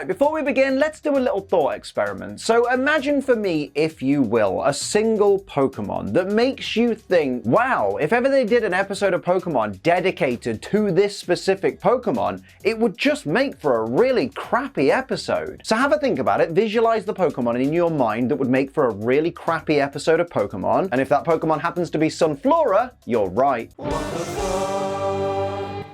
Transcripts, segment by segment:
Right, before we begin, let's do a little thought experiment. So imagine for me, if you will, a single Pokemon that makes you think, wow, if ever they did an episode of Pokemon dedicated to this specific Pokemon, it would just make for a really crappy episode. So have a think about it, visualize the Pokemon in your mind that would make for a really crappy episode of Pokemon, and if that Pokemon happens to be Sunflora, you're right.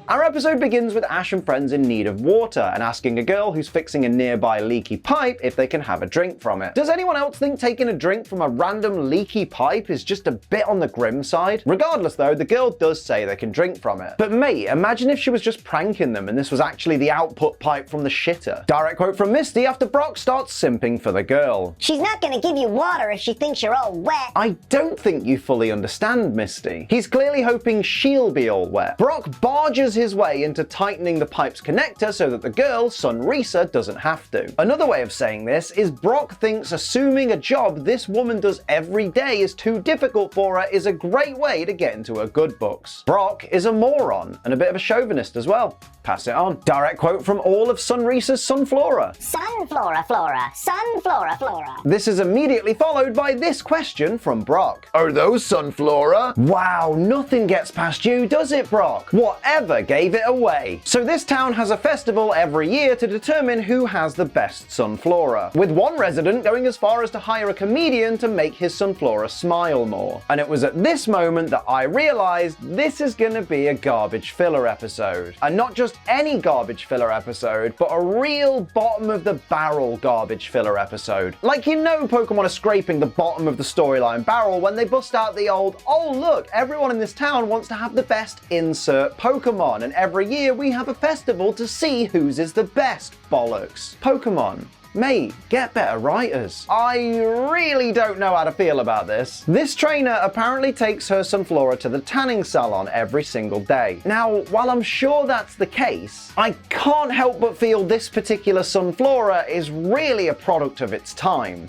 Our episode begins with Ash and friends in need of water and asking a girl who's fixing a nearby leaky pipe if they can have a drink from it. Does anyone else think taking a drink from a random leaky pipe is just a bit on the grim side? Regardless though, the girl does say they can drink from it. But mate, imagine if she was just pranking them and this was actually the output pipe from the shitter. Direct quote from Misty after Brock starts simping for the girl. She's not gonna give you water if she thinks you're all wet. I don't think you fully understand, Misty. He's clearly hoping she'll be all wet. Brock barges his way into tightening the pipe's connector so that the girl, Sunrisa, doesn't have to. Another way of saying this is Brock thinks assuming a job this woman does every day is too difficult for her is a great way to get into her good books. Brock is a moron and a bit of a chauvinist as well. Pass it on. Direct quote from all of Sunrisa's Sunflora. Sunflora, Flora. Sunflora, Flora. This is immediately followed by this question from Brock. Are those Sunflora? Wow, nothing gets past you, does it, Brock? Whatever gave it away. So this town has a festival every year to determine who has the best Sunflora, with one resident going as far as to hire a comedian to make his Sunflora smile more. And it was at this moment that I realized this is gonna be a garbage filler episode. And not just any garbage filler episode, but a real bottom of the barrel garbage filler episode. Like, you know Pokemon are scraping the bottom of the storyline barrel when they bust out the old, oh look, everyone in this town wants to have the best insert Pokemon, and every year we have a festival to see whose is the best bollocks. Pokemon. Mate, get better writers. I really don't know how to feel about this. This trainer apparently takes her Sunflora to the tanning salon every single day. Now, while I'm sure that's the case, I can't help but feel this particular Sunflora is really a product of its time.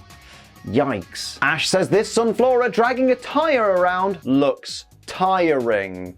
Yikes. Ash says this Sunflora dragging a tire around looks tiring.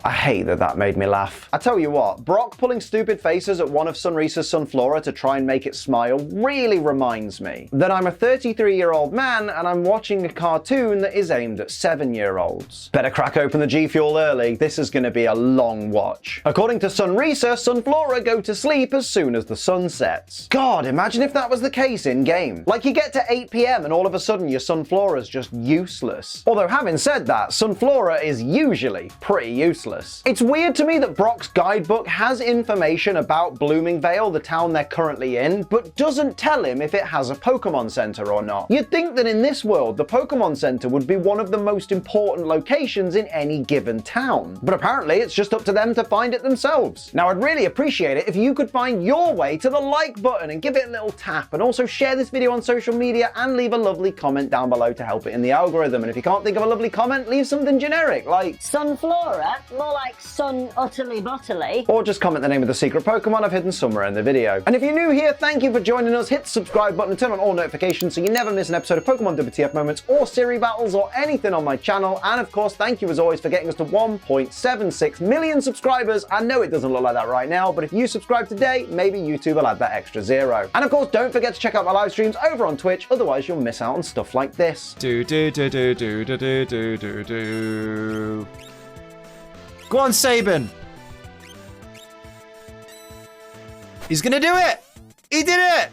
I hate that made me laugh. I tell you what, Brock pulling stupid faces at one of Sunrisa's Sunflora to try and make it smile really reminds me that I'm a 33-year-old man and I'm watching a cartoon that is aimed at 7-year-olds. Better crack open the G Fuel early, this is gonna be a long watch. According to Sunrisa, Sunflora go to sleep as soon as the sun sets. God, imagine if that was the case in-game. Like you get to 8 PM and all of a sudden your Sunflora's just useless. Although having said that, Sunflora is usually pretty useless. It's weird to me that Brock's guidebook has information about Bloomingvale, the town they're currently in, but doesn't tell him if it has a Pokemon Center or not. You'd think that in this world, the Pokemon Center would be one of the most important locations in any given town. But apparently it's just up to them to find it themselves. Now I'd really appreciate it if you could find your way to the like button and give it a little tap, and also share this video on social media and leave a lovely comment down below to help it in the algorithm. And if you can't think of a lovely comment, leave something generic like Sunflora? More like Sun Utterly Butterly. Or just comment the name of the secret Pokemon I've hidden somewhere in the video. And if you're new here, thank you for joining us. Hit the subscribe button and turn on all notifications so you never miss an episode of Pokemon WTF Moments or Siri Battles or anything on my channel. And of course, thank you as always for getting us to 1.76 million subscribers. I know it doesn't look like that right now, but if you subscribe today, maybe YouTube will add that extra 0. And of course, don't forget to check out my live streams over on Twitch, otherwise you'll miss out on stuff like this. Go on, Sabin. He's gonna do it. He did it.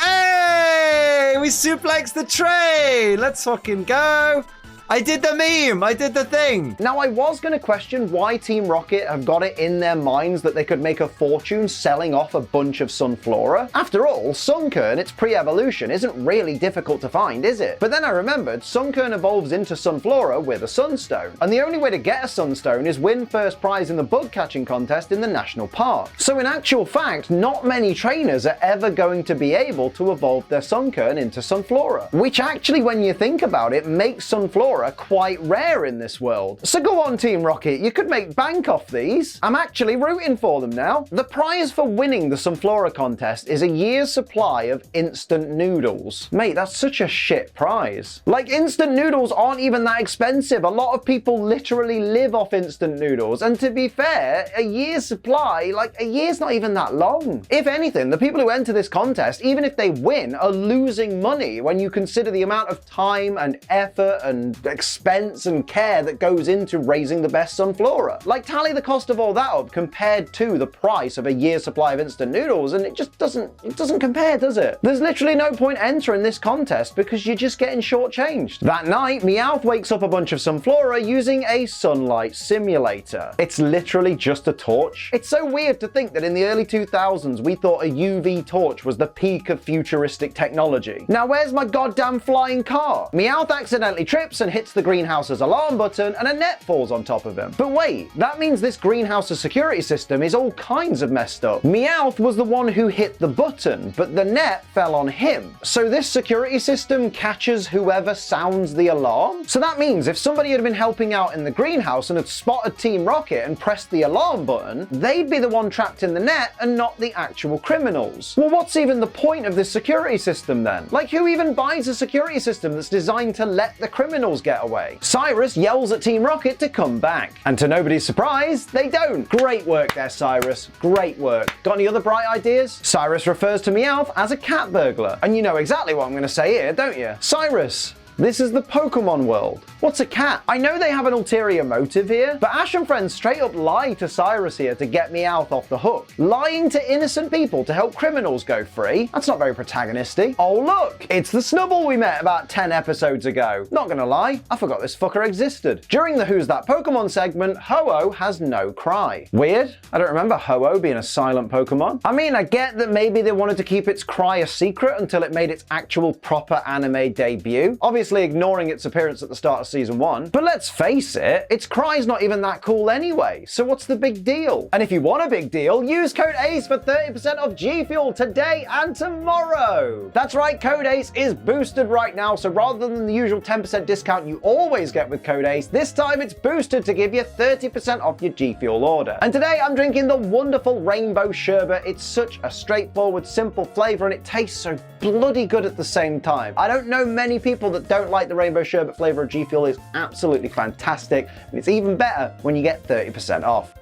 Hey, we suplexed the train. Let's fucking go. I did the meme, I did the thing. Now I was going to question why Team Rocket have got it in their minds that they could make a fortune selling off a bunch of Sunflora. After all, Sunkern, its pre-evolution, isn't really difficult to find, is it? But then I remembered Sunkern evolves into Sunflora with a Sunstone, and the only way to get a Sunstone is win first prize in the bug catching contest in the national park. So in actual fact, not many trainers are ever going to be able to evolve their Sunkern into Sunflora, which actually, when you think about it, makes Sunflora Sunflora quite rare in this world. So go on, Team Rocket, you could make bank off these. I'm actually rooting for them now. The prize for winning the Sunflora contest is a year's supply of instant noodles. Mate, that's such a shit prize. Like, instant noodles aren't even that expensive. A lot of people literally live off instant noodles. And to be fair, a year's supply, like, a year's not even that long. If anything, the people who enter this contest, even if they win, are losing money when you consider the amount of time and effort and expense and care that goes into raising the best Sunflora. Like, tally the cost of all that up compared to the price of a year's supply of instant noodles, and it just doesn't compare, does it? There's literally no point entering this contest because you're just getting shortchanged. That night, Meowth wakes up a bunch of Sunflora using a sunlight simulator. It's literally just a torch. It's so weird to think that in the early 2000s we thought a UV torch was the peak of futuristic technology. Now where's my goddamn flying car? Meowth accidentally trips and hits the greenhouse's alarm button and a net falls on top of him. But wait, that means this greenhouse's security system is all kinds of messed up. Meowth was the one who hit the button, but the net fell on him. So this security system catches whoever sounds the alarm? So that means if somebody had been helping out in the greenhouse and had spotted Team Rocket and pressed the alarm button, they'd be the one trapped in the net and not the actual criminals. Well, what's even the point of this security system then? Like, who even buys a security system that's designed to let the criminals get away? Cyrus yells at Team Rocket to come back. And to nobody's surprise, they don't. Great work there, Cyrus. Great work. Got any other bright ideas? Cyrus refers to Meowth as a cat burglar. And you know exactly what I'm going to say here, don't you? Cyrus, this is the Pokemon world. What's a cat? I know they have an ulterior motive here, but Ash and friends straight up lie to Cyrus here to get Meowth off the hook. Lying to innocent people to help criminals go free? That's not very protagonistic. Oh look, it's the Snubble we met about 10 episodes ago. Not gonna lie, I forgot this fucker existed. During the Who's That Pokemon segment, Ho-Oh has no cry. Weird, I don't remember Ho-Oh being a silent Pokemon. I mean, I get that maybe they wanted to keep its cry a secret until it made its actual proper anime debut. Obviously ignoring its appearance at the start of season 1. But let's face it, its cry's not even that cool anyway, so what's the big deal? And if you want a big deal, use code ACE for 30% off G Fuel today and tomorrow. That's right, code ACE is boosted right now, so rather than the usual 10% discount you always get with code ACE, this time it's boosted to give you 30% off your G Fuel order. And today I'm drinking the wonderful Rainbow Sherbet. It's such a straightforward, simple flavor, and it tastes so bloody good at the same time. I don't know many people that don't like the Rainbow Sherbet flavor of G Fuel. Is absolutely fantastic, and it's even better when you get 30% off.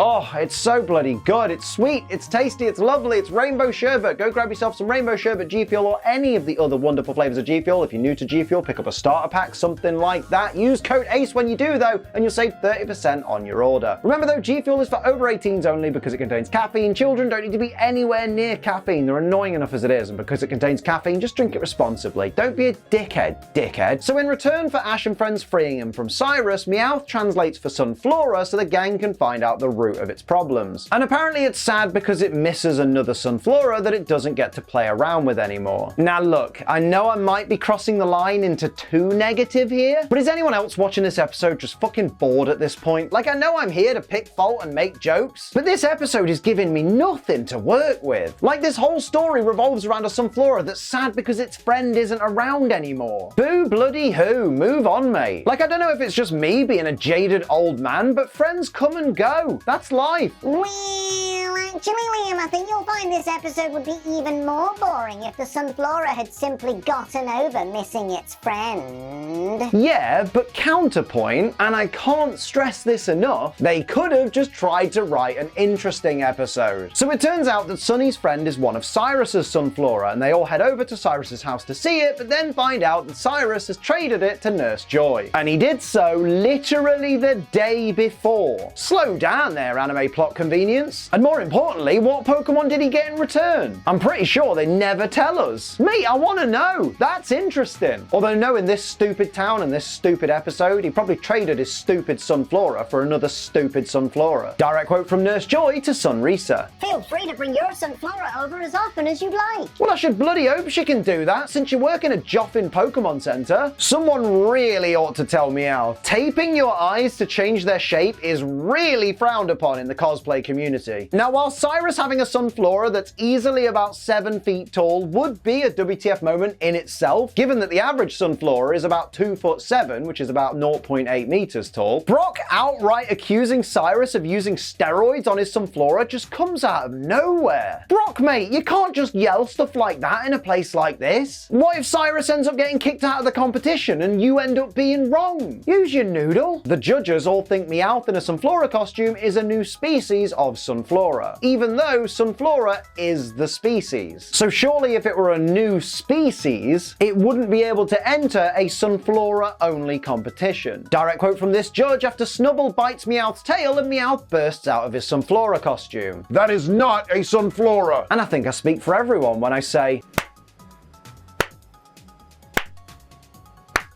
Oh, it's so bloody good. It's sweet, it's tasty, it's lovely, it's Rainbow Sherbet. Go grab yourself some Rainbow Sherbet G Fuel or any of the other wonderful flavors of G Fuel. If you're new to G Fuel, pick up a starter pack, something like that. Use code ACE when you do though, and you'll save 30% on your order. Remember though, G Fuel is for over 18s only because it contains caffeine. Children don't need to be anywhere near caffeine. They're annoying enough as it is, and because it contains caffeine, just drink it responsibly. Don't be a dickhead. So in return for Ash and friends freeing him from Cyrus, Meowth translates for Sunflora so the gang can find out the root of its problems. And apparently it's sad because it misses another Sunflora that it doesn't get to play around with anymore. Now look, I know I might be crossing the line into too negative here, but is anyone else watching this episode just fucking bored at this point? Like, I know I'm here to pick fault and make jokes, but this episode is giving me nothing to work with. Like, this whole story revolves around a Sunflora that's sad because its friend isn't around anymore. Boo bloody who, move on mate. Like, I don't know if it's just me being a jaded old man, but friends come and go. That's life. Well, actually, Liam, I think you'll find this episode would be even more boring if the Sunflora had simply gotten over missing its friend. Yeah, but counterpoint, and I can't stress this enough, they could have just tried to write an interesting episode. So it turns out that Sunny's friend is one of Cyrus's Sunflora, and they all head over to Cyrus's house to see it, but then find out that Cyrus has traded it to Nurse Joy. And he did so literally the day before. Slow down there, anime plot convenience. And more importantly, what Pokemon did he get in return? I'm pretty sure they never tell us. Mate, I want to know. That's interesting. Although no, in this stupid town and this stupid episode, he probably traded his stupid Sunflora for another stupid Sunflora. Direct quote from Nurse Joy to Sunrisa. Feel free to bring your Sunflora over as often as you'd like. Well, I should bloody hope she can do that since you work in a Joffin Pokemon Center. Someone really ought to tell Meowth. Taping your eyes to change their shape is really frowned upon in the cosplay community. Now, while Cyrus having a Sunflora that's easily about 7 feet tall would be a WTF moment in itself, given that the average Sunflora is about 2'7", which is about 0.8 meters tall. Brock outright accusing Cyrus of using steroids on his Sunflora just comes out of nowhere. Brock, mate, you can't just yell stuff like that in a place like this. What if Cyrus ends up getting kicked out of the competition and you end up being wrong? Use your noodle. The judges all think Meowth in a Sunflora costume is a new species of Sunflora, even though Sunflora is the species. So surely if it were a new species, it wouldn't be able to enter a Sunflora-only competition. Direct quote from this judge after Snubbull bites Meowth's tail and Meowth bursts out of his Sunflora costume. That is not a Sunflora. And I think I speak for everyone when I say,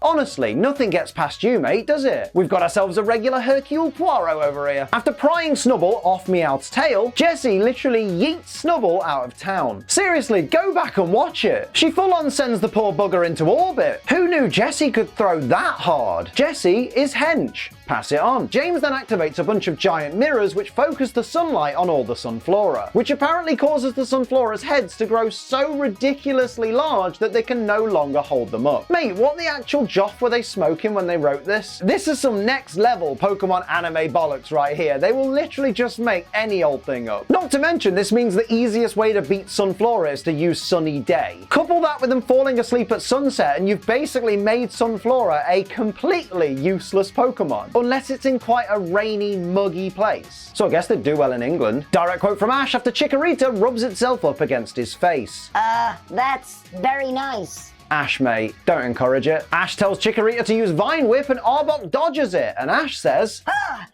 honestly, nothing gets past you, mate, does it? We've got ourselves a regular Hercule Poirot over here. After prying Snubbull off Meowth's tail, Jessie literally yeets Snubbull out of town. Seriously, go back and watch it. She full-on sends the poor bugger into orbit. Who knew Jessie could throw that hard? Jessie is hench. Pass it on. James then activates a bunch of giant mirrors which focus the sunlight on all the Sunflora, which apparently causes the Sunflora's heads to grow so ridiculously large that they can no longer hold them up. Mate, what the actual joff were they smoking when they wrote this? This is some next level Pokemon anime bollocks right here. They will literally just make any old thing up. Not to mention, this means the easiest way to beat Sunflora is to use Sunny Day. Couple that with them falling asleep at sunset and you've basically made Sunflora a completely useless Pokemon. Unless it's in quite a rainy, muggy place. So I guess they'd do well in England. Direct quote from Ash after Chikorita rubs itself up against his face. That's very nice. Ash, mate, don't encourage it. Ash tells Chikorita to use Vine Whip and Arbok dodges it, and Ash says,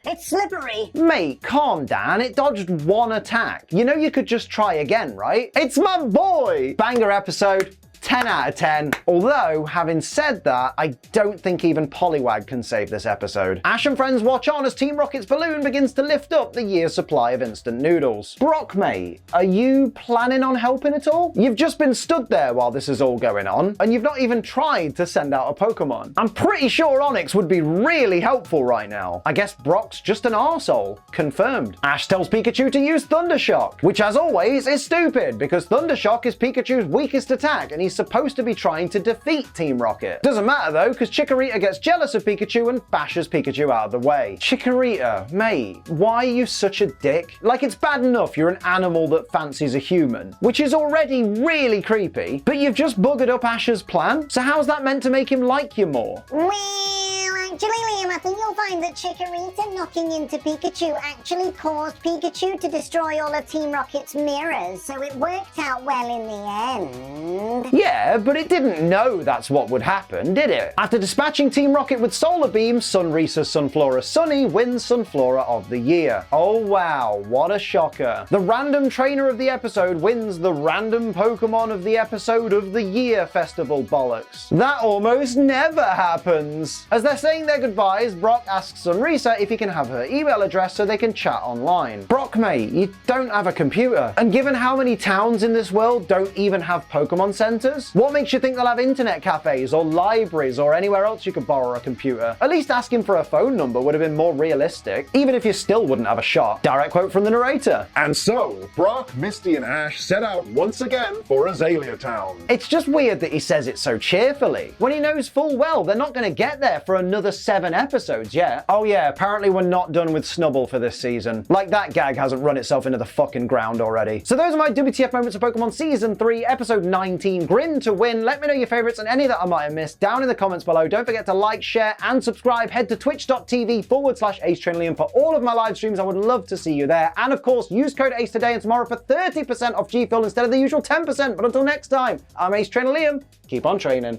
It's slippery. mate, calm down, it dodged one attack. You know you could just try again, right? It's my boy! Banger episode. 10 out of 10. Although, having said that, I don't think even Poliwag can save this episode. Ash and friends watch on as Team Rocket's balloon begins to lift up the year's supply of instant noodles. Brock, mate, are you planning on helping at all? You've just been stood there while this is all going on, and you've not even tried to send out a Pokemon. I'm pretty sure Onyx would be really helpful right now. I guess Brock's just an arsehole. Confirmed. Ash tells Pikachu to use Thundershock, which as always is stupid, because Thundershock is Pikachu's weakest attack, and he's supposed to be trying to defeat Team Rocket. Doesn't matter though, because Chikorita gets jealous of Pikachu and bashes Pikachu out of the way. Chikorita, mate, why are you such a dick? Like, it's bad enough you're an animal that fancies a human, which is already really creepy, but you've just buggered up Ash's plan? So how's that meant to make him like you more? Well, actually, Liam, I think you'll find that Chikorita knocking into Pikachu actually caused Pikachu to destroy all of Team Rocket's mirrors, so it worked out well in the end. Yeah, but it didn't know that's what would happen, did it? After dispatching Team Rocket with Solar Beam, Sunrisa's Sunflora Sunny wins Sunflora of the Year. Oh wow, what a shocker. The random trainer of the episode wins the random Pokemon of the episode of the year festival bollocks. That almost never happens. As they're saying their goodbyes, Brock asks Sunrisa if he can have her email address so they can chat online. Brock, mate, you don't have a computer. And given how many towns in this world don't even have Pokemon centers, what makes you think they'll have internet cafes or libraries or anywhere else you could borrow a computer? At least asking for a phone number would have been more realistic, even if you still wouldn't have a shot. Direct quote from the narrator. And so, Brock, Misty, and Ash set out once again for Azalea Town. It's just weird that he says it so cheerfully, when he knows full well they're not going to get there for another 7 episodes yet. Oh yeah, apparently we're not done with Snubbull for this season. Like that gag hasn't run itself into the fucking ground already. So those are my WTF moments of Pokemon Season 3, Episode 19, GRIN to win. Let me know your favorites and any that I might have missed down in the comments below. Don't forget to like, share, and subscribe. Head to twitch.tv/AceTrainLiam for all of my live streams. I would love to see you there. And of course, use code ACE today and tomorrow for 30% off G Fuel instead of the usual 10%. But until next time, I'm Ace Trainer Liam. Keep on training.